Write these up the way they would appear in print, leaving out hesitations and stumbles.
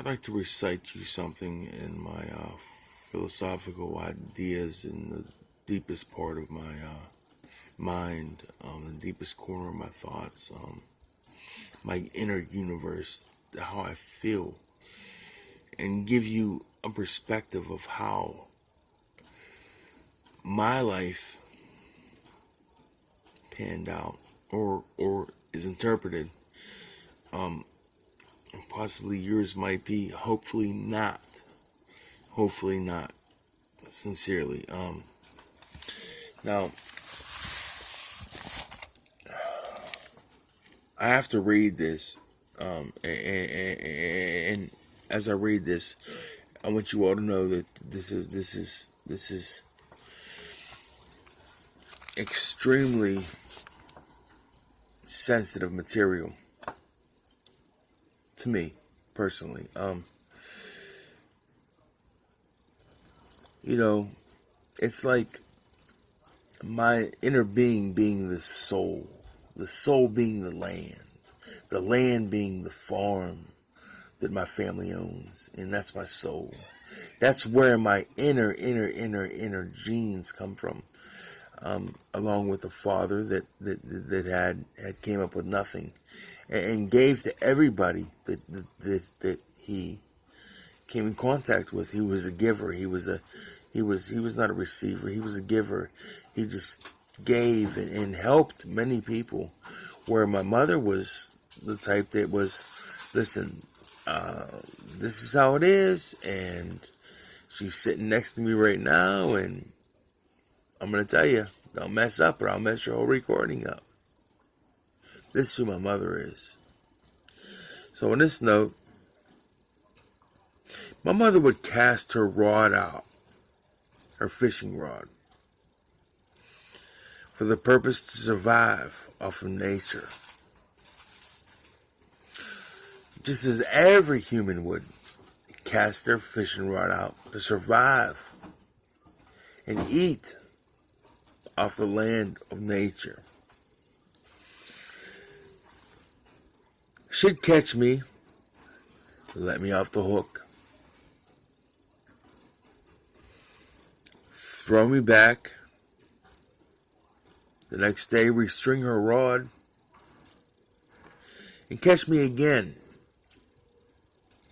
I'd like to recite to you something in my philosophical ideas in the deepest part of my mind, the deepest corner of my thoughts, my inner universe, how I feel, and give you a perspective of how my life panned out or is interpreted. Possibly yours might be, hopefully not. Hopefully not. Sincerely. Now, I have to read this, and as I read this, I want you all to know that this is extremely sensitive material to me personally. It's like my inner being being the soul being the land being the farm that my family owns, and that's my soul. That's where my inner genes come from, along with a father that had came up with nothing, and gave to everybody that he came in contact with. He was a giver. He was not a receiver. He was a giver. He just gave and helped many people. Where my mother was the type that was, listen, this is how it is, and she's sitting next to me right now, and I'm gonna tell you, don't mess up or I'll mess your whole recording up. This is who my mother is. So on this note, my mother would cast her rod out, her fishing rod, for the purpose to survive off of nature. Just as every human would cast their fishing rod out to survive and eat off the land of nature. She'd catch me, let me off the hook, throw me back. The next day, restring her rod and catch me again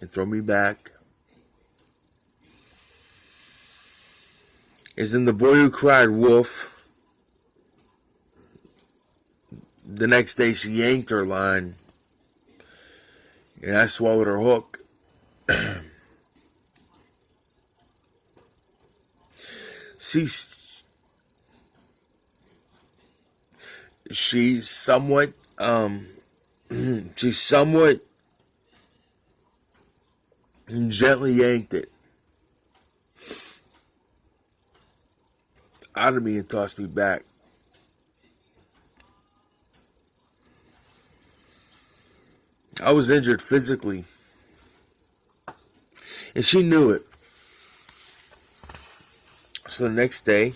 and throw me back. As in The Boy Who Cried Wolf, the next day she yanked her line and I swallowed her hook. She's somewhat gently yanked it out of me and tossed me back. I was injured physically, and she knew it. So the next day,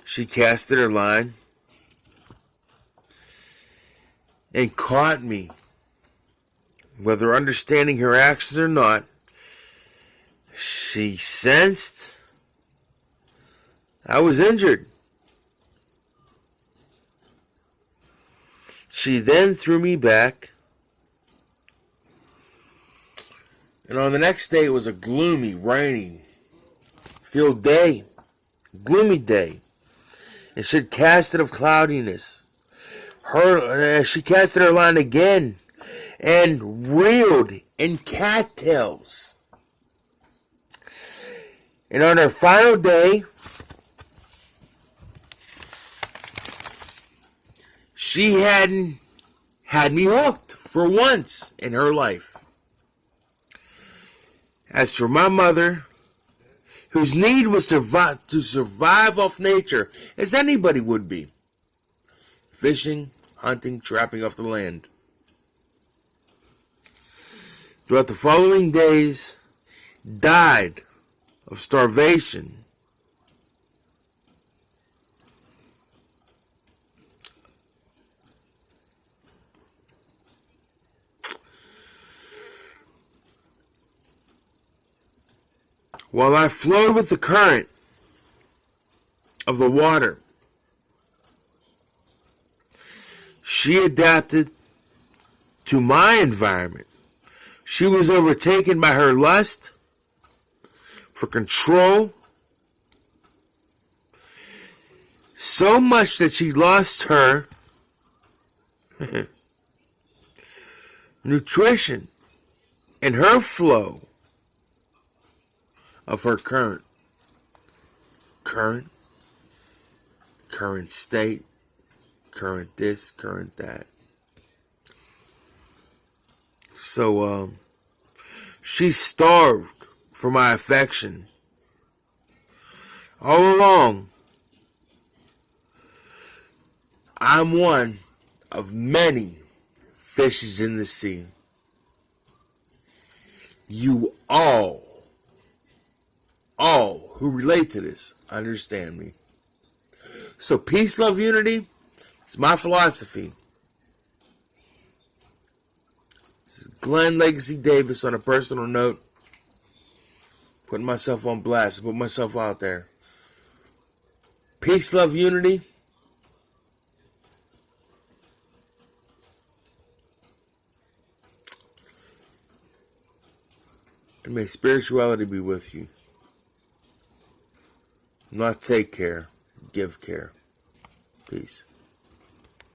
she casted her line and caught me. Whether understanding her actions or not, she sensed I was injured. She then threw me back. And on the next day, it was a gloomy, rainy, filled day. Gloomy day. And she'd cast it of cloudiness. She casted her line again and reeled in cattails. And on her final day, she hadn't had me hooked for once in her life. As for my mother, whose need was to survive off nature, as anybody would be, fishing, hunting, trapping off the land. Throughout the following days, died of starvation. While I flowed with the current of the water, she adapted to my environment. She was overtaken by her lust for control, so much that she lost her nutrition and her flow of her current state, current this, current that. So she starved for my affection all along. I'm one of many fishes in the sea. You all who relate to this understand me. So peace, love, unity is my philosophy. This is Glenn Legacy Davis on a personal note. Putting myself on blast, put myself out there. Peace, love, unity. And may spirituality be with you. Not take care, give care. Peace.